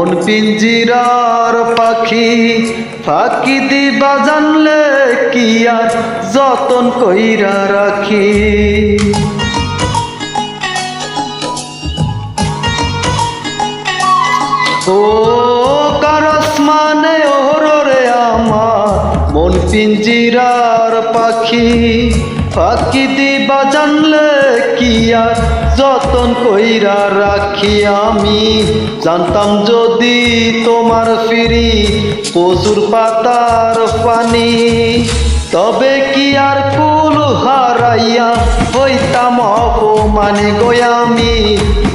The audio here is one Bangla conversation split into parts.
মন পিঞ্জিরার পাখি ফাঁকি দিবা জানলে কি আর যতন কইরা রাখি। ও কারস মানে ওরে আমার মন পিঞ্জিরার পাখি ফাঁকি দিবা জানলে কি আর যতন কইরা রাখি। আমি জানতাম যদি তোমার ফিরি পশুর পাতার পানি, তবে কি আর কুল হারাইয়া হইতাম অপমানে গো। আমি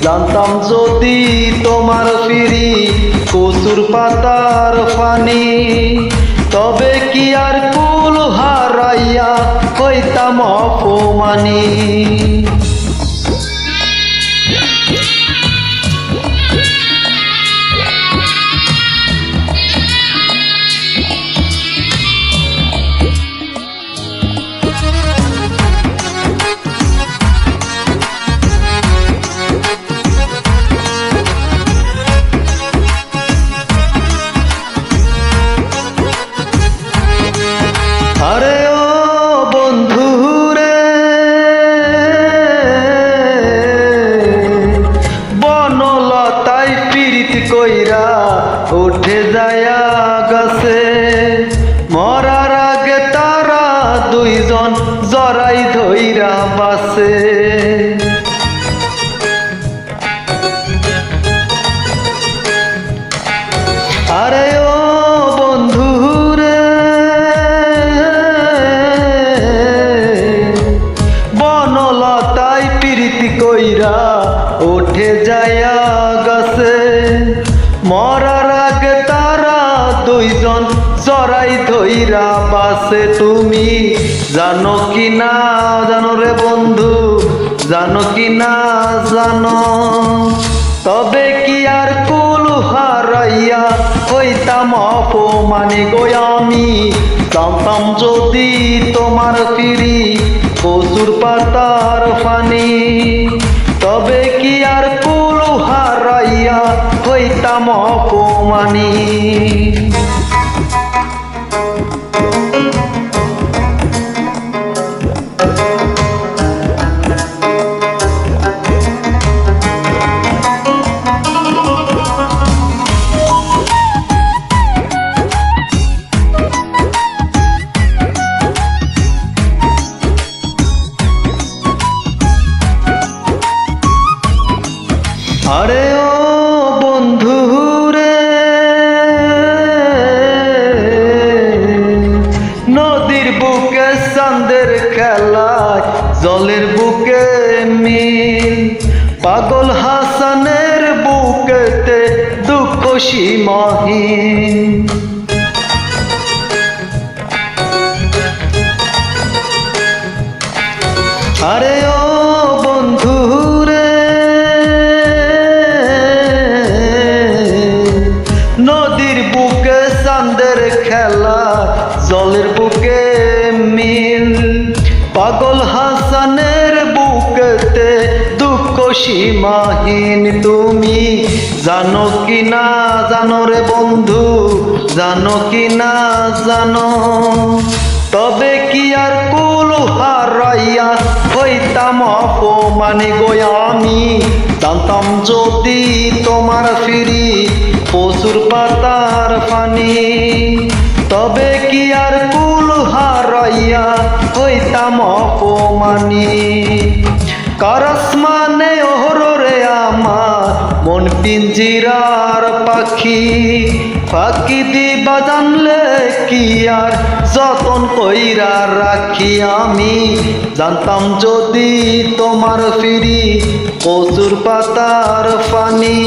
জানতাম যদি তোমার ফিরি পশুর পাতার পানি, তবে কি আর কুল হারাইয়া হইতাম অপমানী। আরে ও বন্ধু রে, বনলতায় পীড়িত কইরা উঠে যায়া গাছে, মরার আগে তারা দুইজন জড়াই ধইরা বাসে। আরে ও বন্ধু রে, বনলতায় পীড়িত কইরা উঠে যায়া গাছে, মরার আগে তারা দুইজন জড়াই ধইরা বাসে। তুমি জানো কি না জানো রে বন্ধু, জানো কি না জানো, তবে কি আর কুল হারাইয়া হইতাম অপমানে গো। আমি জানতাম যদি তোমার ফিরি পশুর পাতার পানি, তবে কি আর কুল হারাইয়া হইতাম অপমানী। আরে ও বন্ধু রে, নদীর বুকে চাঁদের খেলায় জলের বুকে মিল, পাগল হাসানের বুকেতে দুঃখ সীমাহীন। আরে ও বন্ধু রে, নদীর বুকে চাঁদের খেলা জলের বুকে মিল, পাগল হাসানের বুকেতে দুঃখ সীমাহীন। তুমি জানো কি না জানো রে বন্ধু, জানো কি না জানো, তবে কি আর কুল হারাইয়া হইতাম অপমানে গো। আমি জানতাম যদি তোমার ফিরি পশুর পাতার পানি, তবে কি আর কুল হারাইয়া হইতাম অপমানী। কারস মানে ওরে আমার মন পিঞ্জিরার পাখি ফাঁকি দিবা জানলে কি আর যতন কইরা রাখি। আমি জানতাম যদি তোমার ফিরি পশুর পাতার পানি,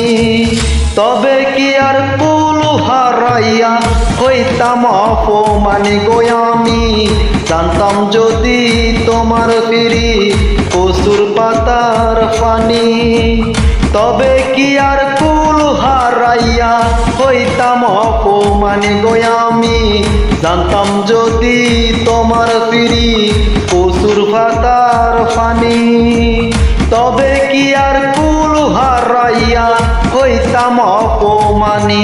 তবে কি আর কুল হারাইয়া হইতাম অপমানী গো। আমি জানতাম যদি তোমার ফিরি পশুর পাতার পানি, তবে কি আর কুল হারাইয়া হইতাম অপমানী গো। আমি জানতাম যদি তোমার ফিরি পশুর পাতার পানি, তবে কি আর কুল হারাইয়া পাইয়া হইতাম অপমানী।